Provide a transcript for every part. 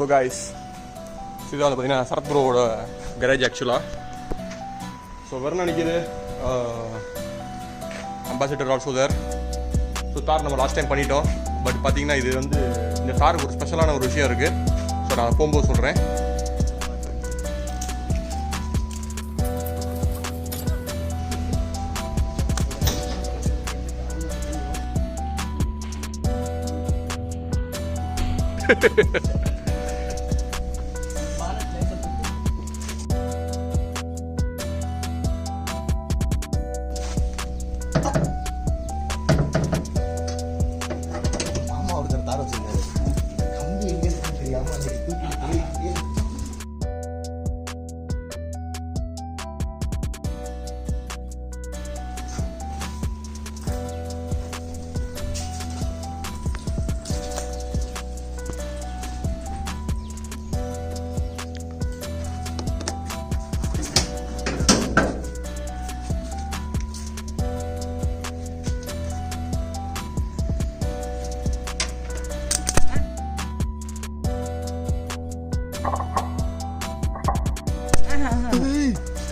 So guys இது வந்து பார்த்தீங்கன்னா சரத் ப்ரோவோட கரேஜ் ஆக்சுவலாக. ஸோ வெறும் நினைக்கிது அம்பாசிடர் ஆல்சோ தேர். ஸோ தார் நம்ம லாஸ்ட் டைம் பண்ணிட்டோம். பட் பார்த்தீங்கன்னா இது வந்து இந்த தாருக்கு ஒரு ஸ்பெஷலான ஒரு விஷயம் இருக்குது. ஸோ நான் போகும்போது சொல்கிறேன்.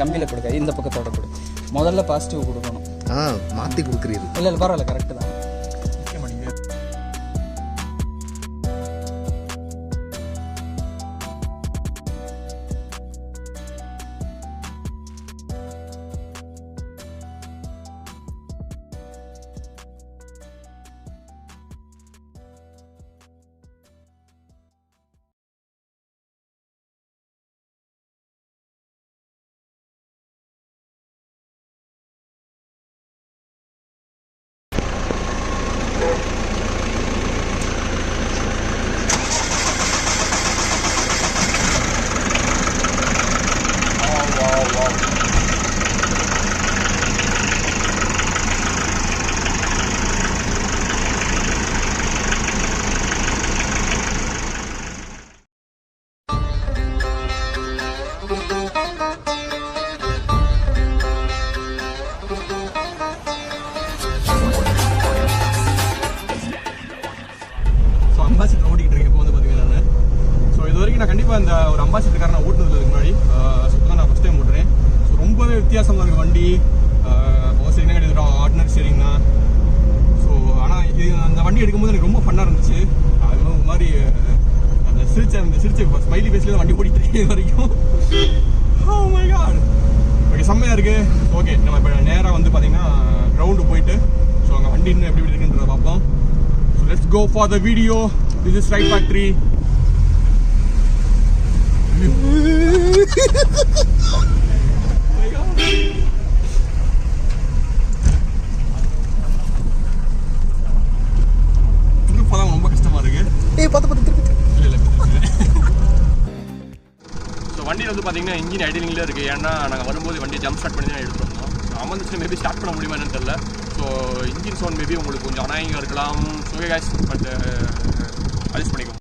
கம்மியில் கொடுக்க இந்த பக்கத்தோட கொடு. முதல்ல பாசிட்டிவ் கொடுக்கணும். மாற்றி கொடுக்குறீங்க. இல்லை இல்லை பரவாயில்ல, கரெக்டு தான். அம்பாசிடர் ஓட்டிகிட்டு இருக்கேன் இப்போ வந்து பார்த்தீங்கன்னா நான். ஸோ இது வரைக்கும் நான் கண்டிப்பாக இந்த ஒரு அம்பாசிடர் நான் ஓட்டுனதுக்கு முன்னாடி இப்போ தான் நான் ஃபஸ்ட் டைம் ஓட்டுறேன். ஸோ ரொம்பவே வித்தியாசமாக இருக்குது வண்டி. பவர் ஸ்டீரிங்னா கிடையாது, ஆர்டினரி ஸ்டீரிங் தான். ஸோ ஆனால் இது அந்த வண்டி எடுக்கும்போது எனக்கு ரொம்ப ஃபன்னாக இருந்துச்சு. அது ஒரு மாதிரி அந்த சிரிச்ச ஸ்மைலி ஃபேஸ்லேயே தான் வண்டி ஓடிட்டு இருக்கேன் இது வரைக்கும். ஓ மை காட், ஓகே செம்மையாக இருக்குது. ஓகே நம்ம இப்போ நேராக வந்து பார்த்தீங்கன்னா கிரவுண்டு போயிட்டு ஸோ அங்கே வண்டி இன்னும் எப்படி இருக்குன்றதை பார்ப்போம். Let's go for the video. This is Ride Factory. திருப்பதான் ரொம்ப கஷ்டமா இருக்கு. ஸோ வண்டியில் வந்து பார்த்தீங்கன்னா இன்ஜின் ஐடிலிங்கில் இருக்குது. ஏன்னா நாங்கள் வரும்போது வண்டியை ஜம்ப் ஸ்டார்ட் பண்ணி தான் எடுத்துகிட்டு வந்தோம். அமர்ந்துச்சு மேபி ஸ்டார்ட் பண்ண முடியுமா என்னன்னு தெரியல. ஸோ இன்ஜின் சவுண்ட் மேபி உங்களுக்கு கொஞ்சம் அநாயகமாக இருக்கலாம். ஸோ கைஸ் பட் அட்ஜஸ்ட் பண்ணிக்கோங்க.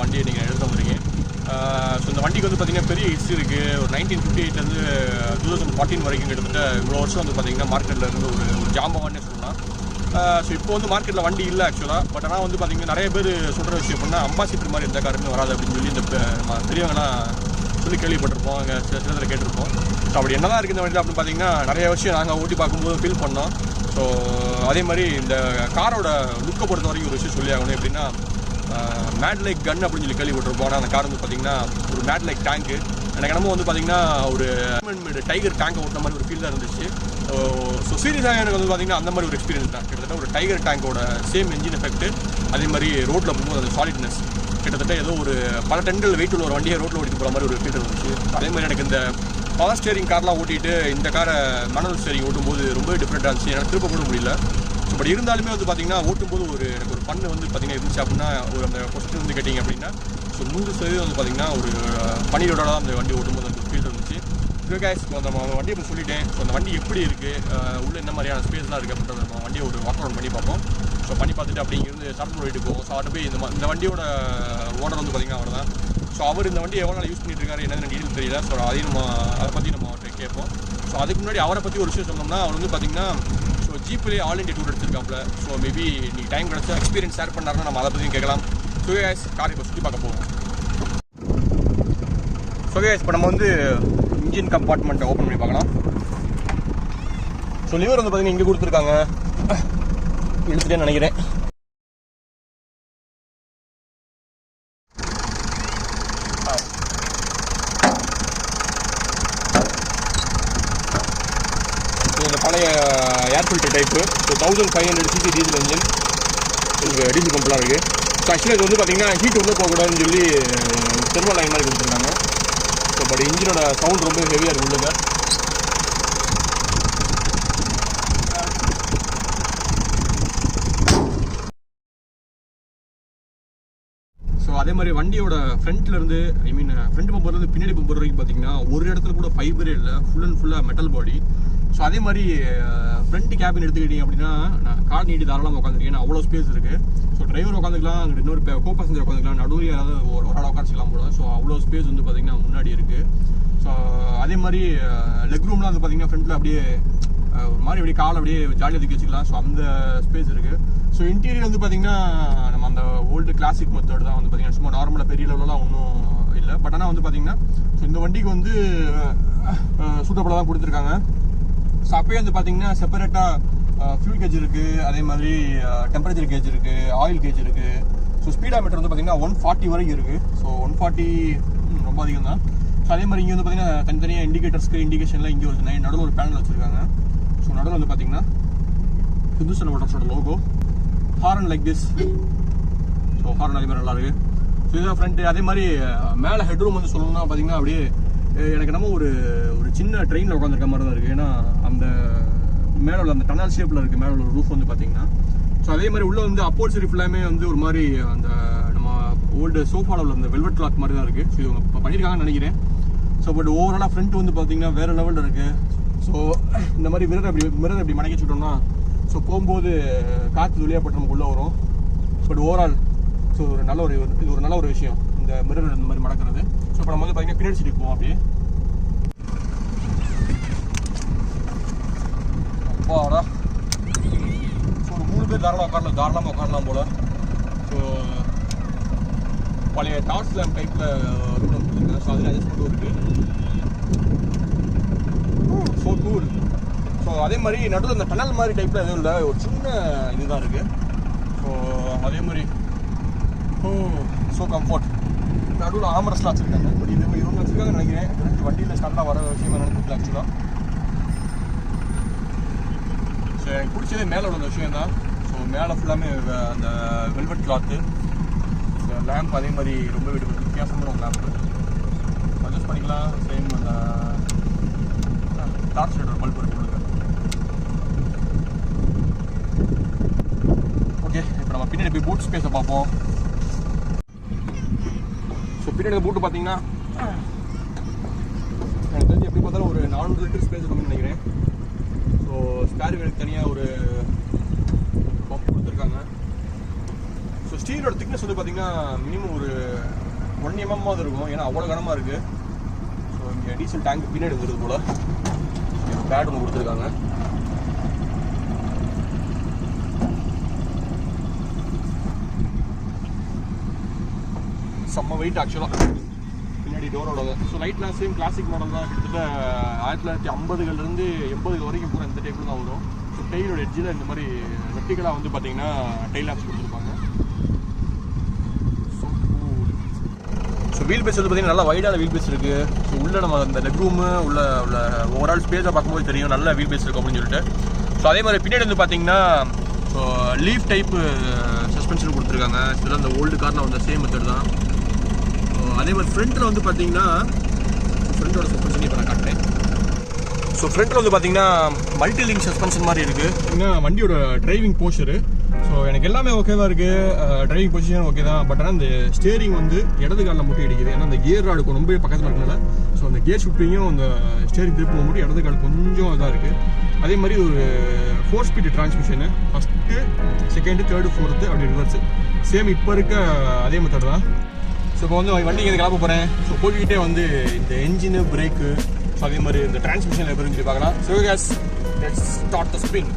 வண்டியை நீங்கள் எடுத்து வந்துருக்கீங்க. ஸோ இந்த வண்டிக்கு வந்து பார்த்திங்கன்னா பெரிய ஹிஸ்ட்ரி இருக்குது. ஒரு 1958 2014 வரைக்கும் கிட்டத்தட்ட இவ்வளோ வருஷம் வந்து பார்த்திங்கன்னா மார்க்கெட்டில் இருந்து ஒரு ஜாம்பவானே சொல்லலாம். ஸோ இப்போ வந்து மார்க்கெட்டில் வண்டி இல்லை ஆக்சுவலாக. பட் ஆனால் வந்து பார்த்திங்கன்னா நிறைய பேர் சொல்கிற விஷயம் பண்ணால் அம்பாசிடர் மாதிரி எந்த காருமே வராது அப்படின்னு சொல்லி இந்த பெரியவங்களாம் சொல்லி கேள்விப்பட்டிருப்போம், அங்கே சில சிலத்தில் கேட்டிருப்போம். ஸோ அப்படி என்ன தான் இருக்குது இந்த வண்டியில் அப்படின்னு பார்த்தீங்கன்னா நிறைய விஷயம் நாங்கள் ஓட்டி பார்க்கும்போது ஃபீல் பண்ணோம். ஸோ அதே மாதிரி இந்த காரோட லுக்கை பொறுத்த வரைக்கும் ஒரு விஷயம் சொல்லி ஆகணும். எப்படின்னா மேட் லைக் கன் அப்படின்னு சொல்லி கேள்விப்பட்டிருப்போம். ஆனால் அந்த கார் வந்து பார்த்தீங்கன்னா ஒரு மேட் லைக் டேங்க்கு. எனக்கு என்னமோ வந்து பார்த்தீங்கன்னா ஒரு டைகர் டேங்கை ஓட்டுற மாதிரி ஒரு ஃபீல் தான் இருந்துச்சு. ஸோ சீரியஸாக எனக்கு வந்து பார்த்தீங்கன்னா அந்த மாதிரி ஒரு எக்ஸ்பீரியன்ஸ் தான். கிட்டத்தட்ட ஒரு டைகர் டேங்கோட சேம் என்ஜின் எஃபெக்ட், அதே மாதிரி ரோட்டில் போகும்போது அந்த சாலிட்னஸ், கிட்டத்தட்ட ஏதோ ஒரு பல டன்கள் வெயிட் உள்ள ஒரு வண்டியை ரோட்டில் ஓட்டிட்டு போகிற மாதிரி ஒரு ஃபீல் இருந்துச்சு. அதே மாதிரி எனக்கு இந்த பவர் ஸ்டேரிங் கார்லாம் ஓட்டிட்டு இந்த காரை மேனுவல் ஸ்டேரிங் ஓட்டும்போது ரொம்ப டிஃப்ரெண்ட்டாக இருந்துச்சு. எனக்கு திருப்ப கூட முடியல. ஸோ பட் இருந்தாலுமே வந்து பார்த்தீங்கன்னா ஓட்டும்போது எனக்கு ஒரு பண்ணு வந்து பார்த்தீங்கன்னா இருந்துச்சு. அப்படின்னா ஒரு அந்த கொஸ்டின் வந்து கேட்டிங்க அப்படின்னா ஸோ 100% வந்து பார்த்தீங்கன்னா ஒரு பனியோட தான் அந்த வண்டி ஓட்டும்போது அந்த ஃபீல் இருந்துச்சு. ஓகே கைஸ், அந்த வண்டியை இப்போ சொல்லிட்டேன். ஸோ அந்த வண்டி எப்படி இருக்குது, உள்ள என்ன மாதிரியான ஸ்பேஸ்லாம் இருக்குது அப்படின்றத நம்ம வண்டியை ஒரு வாக் அரவுண்ட் பண்ணி பார்ப்போம். ஸோ பண்ணி பார்த்துட்டு அப்படிங்கிறது ஸ்டார்ட் பண்ணிட்டு போவோம். ஸோ அவர்கிட்ட போய் இந்த வண்டியோட ஓனர் வந்து பார்த்தீங்கன்னா அவர் தான். ஸோ அவர் இந்த வண்டி எவ்வளோ நாள் யூஸ் பண்ணிட்டு இருக்காரு என்னென்ன டீட்டெயில் தெரியல. ஸோ அதையும் அதை பற்றி நம்ம அவர்கிட்ட கேட்போம். ஸோ அதுக்கு முன்னாடி அவரை பற்றி ஒரு விஷயம் சொன்னோம்னா, அவர் வந்து பார்த்தீங்கன்னா ஸோ ஜீப்லேயே ஆல் இண்டியா டூர் எடுத்துருக்காப்புல. ஸோ மேபி நீ டைம் கிடச்சா எக்ஸ்பீரியன்ஸ் ஷேர் பண்ணாருன்னா நம்ம அதை பற்றியும் கேட்கலாம். ஸோ கைஸ், கார் இப்போ சுற்றி பார்க்க போவோம். ஸோ கைஸ், இப்போ நம்ம வந்து இன்ஜின் கம்பார்ட்மெண்ட்டை ஓப்பன் பண்ணி பார்க்கலாம். ஸோ லிவர் வந்து பார்த்தீங்கன்னா இங்கே கொடுத்துருக்காங்க, எடுத்துட்டேன்னு நினைக்கிறேன். இந்த பழைய air filter type. So 1500 cc diesel engine, உங்களுக்கு டீசல் பம்பெலாம் இருக்குது. ஸோ ஆக்சுவலாக இது வந்து பார்த்தீங்கன்னா ஹீட் வந்து போகக்கூடாதுன்னு சொல்லி தெர்மல் லைன் மாதிரி கொடுத்துருக்காங்க. ஸோ பட் இன்ஜினோட சவுண்ட் ரொம்ப ஹெவியாக இருக்குது உள்ளுங்க. ஸோ அதே மாதிரி வண்டியோட ஃப்ரண்ட்லேருந்து ஃப்ரண்ட் பம்பர்லேருந்து பின்னாடி பம்பர் வரைக்கும் பார்த்தீங்கன்னா ஒரு இடத்துல கூட ஃபைபரே இல்லை, ஃபுல் அண்ட் ஃபுல்லாக மெட்டல் பாடி. ஸோ அதே மாதிரி ஃப்ரண்ட் கேபின் எடுத்துக்கிட்டீங்க அப்படின்னா நான் கார் நீட்டி தாராளமாக உட்காந்துருக்கேன், அவ்வளோ ஸ்பேஸ் இருக்குது. ஸோ டிரைவர் உட்காந்துக்கலாம், அங்கே இன்னொரு கோ பேசஞ்சர் உட்காந்துக்கலாம், நடுவில் யாராவது ஒரு ஆள் உட்காந்துக்கலாம் போல. ஸோ அவ்வளோ ஸ்பேஸ் வந்து பார்த்தீங்கன்னா முன்னாடி இருக்குது. ஸோ அதே மாதிரி லெக் ரூம்லாம் வந்து பார்த்தீங்கன்னா ஃப்ரண்ட்டில் அப்படியே ஒரு மாதிரி அப்படியே கால் அப்படியே ஜாலியாக தூக்கி வச்சுக்கலாம். ஸோ அந்த ஸ்பேஸ் இருக்குது. ஸோ இன்டீரியர் வந்து பார்த்தீங்கன்னா நம்ம அந்த ஓல்டு கிளாசிக் மெத்தட் தான் வந்து பார்த்தீங்கன்னா சும்மா நார்மலாக பெரிய லெவலெலாம் ஒன்றும் இல்லை. பட் ஆனால் வந்து பார்த்தீங்கன்னா ஸோ இந்த வண்டிக்கு வந்து சூட்டபுளாக தான் கொடுத்துருக்காங்க. ஸோ அப்போயே வந்து பார்த்தீங்கன்னா செப்பரேட்டாக ஃபியூல் கேஜ் இருக்குது, அதே மாதிரி டெம்பரேச்சர் கேஜ் இருக்குது, ஆயில் கேஜ் இருக்குது. ஸோ ஸ்பீடா மீட்டர் வந்து பார்த்தீங்கன்னா 140 வரைக்கும் இருக்குது. ஸோ 140 ரொம்ப அதிகம் தான். ஸோ அதே மாதிரி இங்கே வந்து பார்த்தீங்கன்னா தனித்தனியாக இண்டிகேஷனில் இங்கே ஒரு நடுவில் ஒரு பேனல் வச்சுருக்காங்க. ஸோ நடுவில் வந்து பார்த்தீங்கன்னா ஹிந்துஸ்தான் மோட்டார்ஸோட logo, horn like this. So horn அதே மாதிரி நல்லா இருக்குது. ஸோ இதுதான் ஃப்ரண்ட்டு. அதே மாதிரி மேலே ஹெட்ரூம் வந்து சொல்லணும்னா பார்த்தீங்கன்னா அப்படியே எனக்கு நம்ம ஒரு சின்ன ட்ரெயினில் உட்காந்துருக்க மாதிரி தான் இருக்குது. ஏன்னா அந்த மேலே உள்ள அந்த டனல் ஷேப்பில் இருக்குது மேலே உள்ள ரூஃப் வந்து பார்த்தீங்கன்னா. ஸோ அதே மாதிரி உள்ளே வந்து அப்போல்சரி ஃபுல்லாமே வந்து ஒரு மாதிரி அந்த நம்ம ஓல்டு சோஃபாவில் உள்ள அந்த வெல்வெட் கிளாத் மாதிரி தான் இருக்குது. ஸோ இவங்க இப்போ பண்ணியிருக்காங்கன்னு நினைக்கிறேன். ஸோ பட் ஓவராலாக ஃப்ரண்ட் வந்து பார்த்தீங்கன்னா வேறு லெவலில் இருக்குது. ஸோ இந்த மாதிரி மிரர் அப்படி மடக்கி வச்சுட்டோம்னா ஸோ போகும்போது காற்று துளியாப்பட்டு நமக்கு உள்ளே வரும். பட் ஓவரால் ஸோ ஒரு நல்ல ஒரு விஷயம் இந்த மிரர் இந்த மாதிரி மடக்கிறது. ஸோ இப்போ நம்ம வந்து பார்த்தீங்கன்னா பின்னாடி சீட்டுக்கு போவோம். அப்படியே அப்பாடா, ஸோ ஒரு 3 பேர் தாராளமாக உட்காரலாம் போல். ஸோ பழைய டார்ச் லேம்ப் டைப்பில் ரூம் கொடுத்துருக்காங்க. ஸோ அதில் அட்ஜஸ்ட்மெண்ட்டும் இருக்குது. So cool. ஸோ அதே மாதிரி நடுவில் இந்த டனல் மாதிரி டைப்பில் எதுவும் இல்லை, ஒரு சின்ன இதுதான் இருக்குது. ஸோ அதே மாதிரி ஸோ கம்ஃபர்ட். நடுவில் ஆமரஸ்லாம் வச்சுருக்காங்க. பட் இது இவங்க வச்சுருக்காங்கன்னு நினைக்கிறேன். எனக்கு வண்டியில் ஸ்டாண்டாக வர விஷயம் நினைக்கிறேன் ஆக்சுவலாக. ஸோ எனக்கு பிடிச்சதே மேலே உள்ள விஷயம் தான். ஸோ மேலே ஃபுல்லாமே அந்த வெல்வெட் கிளாத்து, லேம்ப் அதே மாதிரி ரொம்ப வித்தியாசமான ஒரு லேம்ப்பு அட்ஜஸ்ட் பண்ணிக்கலாம். சேம் அந்த டார்ச் லைட் ஒரு பல்ப் இருக்கு. ஓகே, இப்போ நம்ம பின்னாடி போய் பூட் ஸ்பேஸை பார்ப்போம். ஸோ பின்னாடி பூட்டு பார்த்தீங்கன்னா எனக்கு தெரிஞ்சு எப்படி பார்த்தாலும் ஒரு 400 லிட்டர் ஸ்பேஸ் இருக்கும்னு நினைக்கிறேன். ஸோ ஸ்பேர் வீலுக்கு தனியாக ஒரு பம்ப் கொடுத்துருக்காங்க. ஸோ ஸ்டீலோட திக்னஸ் வந்து பார்த்தீங்கன்னா மினிமம் ஒரு 1 mm இருக்கும். ஏன்னா அவ்வளோ கனமாக இருக்குது. ஸோ இங்கே டீசல் டேங்க் பின்னாடி வந்துருது போல். பேட் ஒன்று கொடுத்துருக்காங்க. செம்ம வெயிட் ஆக்சுவலாக. பின்னாடி முன்னாடி டோரோட. ஸோ லைட்லாம் சேம் கிளாசிக் மாடல் தான். கிட்டத்தட்ட 1950லேருந்து 80 வரைக்கும் பூரா இந்த டைப்பில் தான் வரும். ஸோ டெயிலோட எட்ஜில் இந்த மாதிரி வெர்டிகலாக வந்து பார்த்தீங்கன்னா டெயில் லாப்ஸ் கொடுத்துருப்பாங்க. ஸோ வீல் பேஸ் வந்து பார்த்தீங்கன்னா நல்லா வைடான வீல் பேஸ் இருக்குது. ஸோ உள்ள நம்ம அந்த லெக் ரூமு உள்ள ஓவரால் ஸ்பேஸை பார்க்கும்போது தெரியும் நல்ல வீல் பேஸ் இருக்கும் அப்படின்னு சொல்லிட்டு. ஸோ அதே மாதிரி பின்னாடி வந்து பார்த்தீங்கன்னா ஸோ லீஃப் டைப்பு சஸ்பென்ஷன் கொடுத்துருக்காங்க. இதெல்லாம் அந்த ஓல்டு காரில் வந்து சேம் மெத்தட் தான். அதே மாதிரி ஃப்ரண்ட்டில் வந்து பார்த்தீங்கன்னா ஃப்ரண்ட்டோட சஸ்பென்ஷன் இப்போ நான் காட்டுறேன். ஸோ ஃப்ரண்ட்டில் வந்து பார்த்தீங்கன்னா மல்டி லிங்க் சஸ்பென்ஷன் மாதிரி இருக்குது. ஏன்னா வண்டியோட டிரைவிங் போஸ்டரு ஸோ எனக்கு எல்லாமே ஓகேவாக இருக்குது. டிரைவிங் பொசிஷன் ஓகே தான். பட் ஆனால் இந்த ஸ்டேரிங் வந்து இடது காலில் மட்டும் இடிக்குது. ஏன்னா அந்த கியர் ராடுக்கு ரொம்ப பக்கத்தில் இருக்கனால ஸோ அந்த கியர் ஷிஃப்டிங்கும் அந்த ஸ்டேரிங் திருப்பி போகும்போது இடது கால் கொஞ்சம் இதாக இருக்குது. அதே மாதிரி ஒரு 4 speed transmission, first second third fourth அப்படி ரிவர்ஸு சேம் இப்போ இருக்க அதே மெத்தட் தான். ஸோ இப்போ வந்து வண்டிக்கு எது கிளம்ப போகிறேன். ஸோ போய்கிட்டே வந்து இந்த என்ஜினு பிரேக்கு ஸோ அதே மாதிரி இந்த டிரான்ஸ்மிஷன் எப்படி சொல்லி பார்க்கலாம். So guys let's start the spin.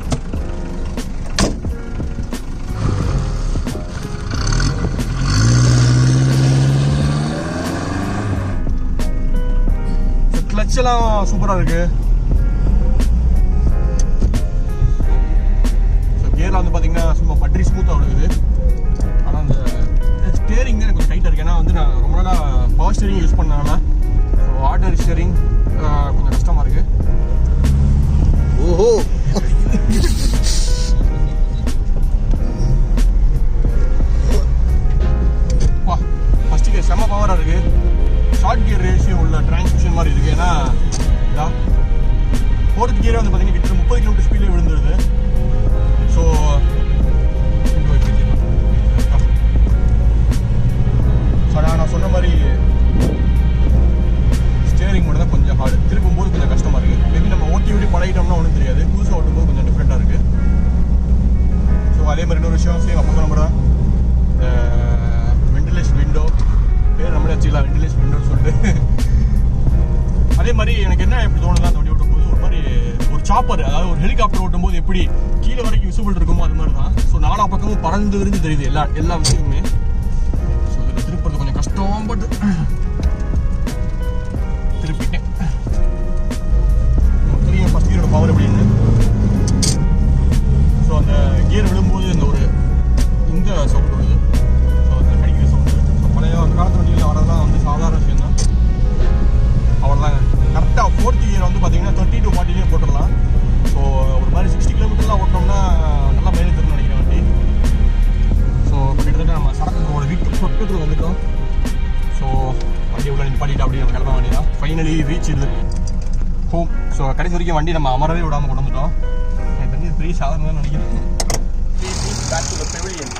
கிளச்செல்லாம் சூப்பராக இருக்குது. ஸோ கியரில் வந்து பார்த்தீங்கன்னா சும்மா பட்ரி ஸ்மூத்தாக இருக்குது. ஆனால் அந்த ஸ்டேரிங் தான் எனக்கு கொஞ்சம் டைட்டாக இருக்குது. ஏன்னா வந்து நான் ரொம்ப நாளாக பவர் ஸ்டேரிங் யூஸ் பண்ணனால ஸோ ஆர்டினரி ஸ்டேரிங் கொஞ்சம் கஷ்டமாக இருக்குது. ஓஹோ வா ஃபஸ்ட்டு கியர் செம்ம பவராக இருக்குது. ஷார்ட் கியர் ரேஷியோ உள்ள டிரான்ஸ்மிஷன் மாதிரி இருக்குது. ஏன்னா இதான் 4th கியரே வந்து பார்த்தீங்கன்னா கிட்ட 30 km ஸ்பீட்லேயே விழுந்துருது. ஸோ நான் சொன்ன மாதிரி ஸ்டேரிங் மட்டும் தான் கொஞ்சம் ஹார்டு. திருப்பும்போது கொஞ்சம் கஷ்டமாக இருக்குது. மேபி நம்ம ஓட்டி பழகிட்டோம்னா ஒன்றும் தெரியாது. புதுசாக ஓட்டும்போது கொஞ்சம் டிஃப்ரெண்ட்டாக இருக்குது. ஸோ அதே மாதிரி இன்னொரு விஷயம் சேம் அப்போ நம்ம தான் வென்டிலேஷன் விண்டோ பேர் நம்மளே வச்சுக்கலாம், வென்டிலேஷன் விண்டோன்னு சொல்லிட்டு. அதே மாதிரி எனக்கு என்ன எப்படி தோணுதா அந்த வண்டி ஓட்டும்போது ஒரு மாதிரி ஒரு சாப்பர், அதாவது ஒரு ஹெலிகாப்டர் ஓட்டும்போது எப்படி கீழே வரைக்கும் விசிபிள் இருக்குமோ அது மாதிரி தான். ஸோ நாலா பக்கமும் பறந்து விரிஞ்சு தெரியுது எல்லா விஷயமுமே. ஸோ இதில் திருப்பறது கொஞ்சம் கஷ்டம். பட் திருப்பிட்டேன். தெரியும் ஃபஸ்ட் கியரோட பவர் எப்படின்னு. ஸோ அந்த கியர் விழும்போது இந்த ஒரு இந்த சவுண்ட் வருது. ஸோ அந்த கடிக்கிற சவுண்டு. ஸோ பழைய அந்த காலத்து வண்டியில் வரதெல்லாம் வந்து சாதாரண விஷயம் தான். அவ்வளோதாங்க. கரெக்டாக 4th கியர் வந்து பார்த்தீங்கன்னா 30 to 40 போட்டுடலாம். ஸோ ஒரு மாதிரி 60 km ஓட்டோம்னா நல்லா மைலேஜ் தரும்னு நினைக்கிறேன் வண்டி. ஸோ கிட்டத்தட்ட நம்ம சரக்கு ஒரு வீட்டு பக்கத்தில் வந்துட்டோம். ஸோ வண்டி உள்ள நிப்பாட்டிட்டு அப்படியே நம்ம கிளம்ப வேண்டியதான். ஃபைனலி ரீச் இது ஹோம். ஸோ கடைசி வரைக்கும் வண்டி நம்ம அமரவே விடாமல் கொண்டு வந்துட்டோம். எனக்கு தெரிஞ்சு ஃப்ரீ சாதனை தான் நினைக்கிறேன். Back to the pavilion.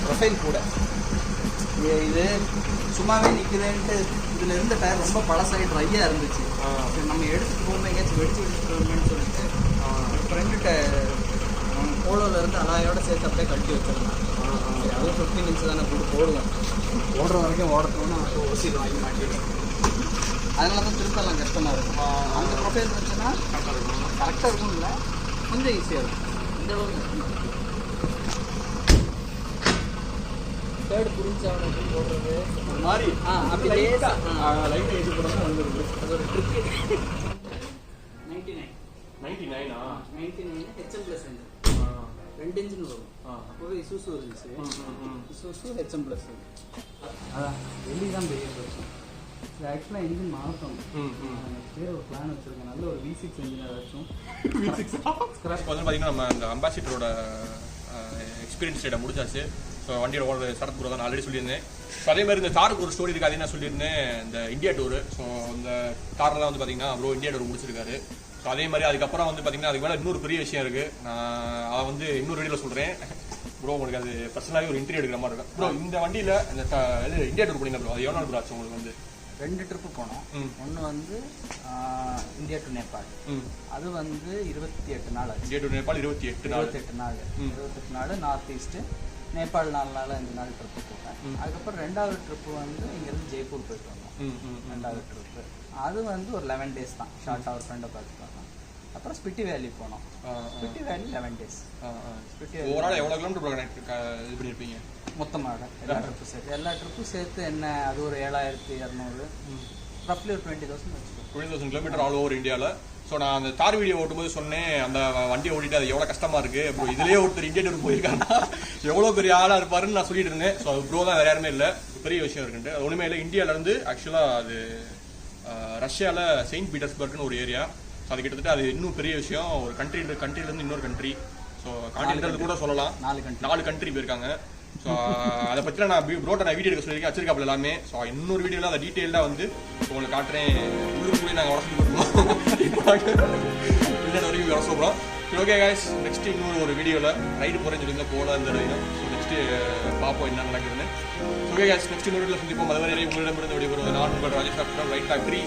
Profile கூட இது சும்மாவே நிற்குதுன்ட்டு இதில் இருந்த டயர் ரொம்ப பழசாகி ட்ரையாக இருந்துச்சு. நம்ம எடுத்துகிட்டு போகும்போது எங்கேயாச்சும் வெடிச்சு வச்சுட்டு சொல்லிட்டு ஃப்ரெண்டு டயர் போலோவில் இருந்து அலாயோட சேர்த்து அப்படியே கட்டி வச்சிடலாம். சரி அதுவும் 15 inch தானே போடுவோம். ஓடுற வரைக்கும் ஓடத்தோன்னா ஓசியில் வாங்கி மாட்டிடும். அதனால தான் திருப்பெல்லாம் கஷ்டமாக இருக்கும். அந்த ப்ரொஃபைல் இருந்துச்சுன்னா கரெக்டாக இருக்கும். இல்லை கொஞ்சம் ஈஸியாக இருக்கும். இந்த அளவுக்கு தேர்ட் புரிஞ்சாவது போடுறது ஒரு மாதிரி அப்படி லைட்டாக ஏற்றி போடாமல் வந்துருக்கு. அது ஒரு ட்ரிக்கு. 99 HM+ ரெண்டு இன்ஜின் வரும். அப்போவே இசூசு இருந்துச்சு. இசூசு HM+. அதான் வெளியே தான் பெரிய பிரச்சனை. இது ஆக்சுவலாக இன்ஜின் மாற்றணும். வேறு ஒரு பிளான் வச்சுருக்கேன். நல்ல ஒரு V6 இன்ஜின் ஏதாச்சும். ஸ்க்ராப் வந்து பார்த்தீங்கன்னா நம்ம அந்த அம்பாசிடரோட எக்ஸ்பீரியன்ஸ் டேட்டை முடிச்சாச்சு. ஸோ வண்டியோட ஓடுற சரத் குரு தான் நான் ஆல்ரெடி சொல்லியிருந்தேன். ஸோ அதே மாதிரி இந்த காருக்கு ஒரு ஸ்டோரி இருக்குது. அதே நான் சொல்லியிருந்தேன். இந்த இந்தியா டூரு. ஸோ இந்த காரெலாம் வந்து பார்த்தீங்கன்னா ப்ரோ இந்தியா டூர் முடிச்சிருக்காரு. ஸோ அதே மாதிரி அதுக்கப்புறம் வந்து பார்த்தீங்கன்னா அதுக்கு மேலே இன்னொரு பெரிய விஷயம் இருக்குது. நான் அதை வந்து இன்னொரு வீடியோவில் சொல்கிறேன் ப்ரோ. உங்களுக்கு அது பர்சனலாகவே ஒரு இன்டர்வியூ எடுக்கிற மாதிரி இருக்கும் ப்ரோ. இந்த வண்டியில் இந்த இது இந்தியா டூர் பண்ணிங்க ப்ரோ, அது எவ்வளோ நாள் ப்ரோ ஆச்சு உங்களுக்கு வந்து? 2 ட்ரிப்பு போனோம். ஒன்று வந்து இந்தியா டு நேபாள், அது வந்து 28 நாள் ஆச்சு. இந்தியா டு நேபாள் 28 நாள். 28 நாள் நார்த் ஈஸ்ட்டு நேபாள் 4 நாள் 5 நாள் ட்ரிப்பு போட்டேன். அதுக்கப்புறம் 2வது ட்ரிப்பு வந்து இங்கேருந்து ஜெய்ப்பூர் போயிட்டு வந்தோம். 2வது ட்ரிப்பு அது வந்து ஒரு 11 டேஸ் தான், ஷார்ட்டாக ஒரு ஃப்ரெண்டை பார்த்து பார்த்தோம். அப்புறம் ஸ்பிட்டி வேலி போனோம். ஸ்பிட்டி வேலி 11 டேஸ். ஸ்பிட்டி வேலி ஓவரால் எவ்வளோ கிலோமீட்டர் இது பண்ணியிருப்பீங்க மொத்தமாக? எல்லா ட்ரிப்பும் சேர்த்து என்ன, அது ஒரு 7200, ரஃப்லி ஒரு 20,000 வச்சுக்கோங்க. 20,000 கிலோமீட்டர் ஆல் ஓவர் இந்தியாவில். ஸோ நான் அந்த தார் வீடியோ ஓட்டும்போது சொன்னேன், அந்த வண்டியை ஓட்டிட்டு அது எவ்வளோ கஷ்டமாக இருக்குது ப்ரோ, இதுலேயே ஒருத்தர் இந்தியா டூர் போயிருக்காங்க, எவ்வளோ பெரிய ஆளாக இருப்பாருன்னு நான் சொல்லிட்டு இருந்தேன். ஸோ அது ப்ரோ தான், வேறு யாருமே இல்லை, பெரிய விஷயம் இருக்குன்ட்டு. அது ஒன்றுமே இல்லை. இந்தியாவிலேருந்து ஆக்சுவலாக அது ரஷ்யாவில் செயின்ட் பீட்டர்ஸ்பர்க்னு ஒரு ஏரியா. ஸோ அது கிட்டத்தட்ட அது இன்னும் பெரிய விஷயம். ஒரு கண்ட்ரிலேருந்து இன்னொரு கண்ட்ரி, ஸோ கான்டினென்டல் கூட சொல்லலாம், 4 கண்ட்ரி போயிருக்காங்க. ஸோ அதை பற்றிலாம் நான் ப்ரோட்ட நான் வீடியோ எடுக்க சொல்லியிருக்கேன், வச்சிருக்காப்புல எல்லாமே. ஸோ இன்னொரு வீடியோவில் அதை டீட்டெயில்டாக வந்து உங்களுக்கு காட்டுறேன். உள்ளூர் கூட நாங்கள் உடச்சிட்டு போயிருக்கோம், இன்னொரு வரைக்கும் வர சொல்கிறோம். சரி, ஓகே கைஸ், நெக்ஸ்ட் இன்னொரு ஒரு வீடியோவில் ரைடு போகிறேன்னு சொல்லியிருந்தேன், போகல இந்த ரைடும். ஸோ நெக்ஸ்ட்டு பார்ப்போம் என்ன நடக்குதுன்னு. ஓகே கைஸ், நெக்ஸ்ட் இன்னொரு வீடியோவில் சந்திப்போம். அதுவரை உங்களிடமிருந்து விடைபெறுவது நான் உங்கள் ராஜேஷ் ரைட் ஃபேக்டரி.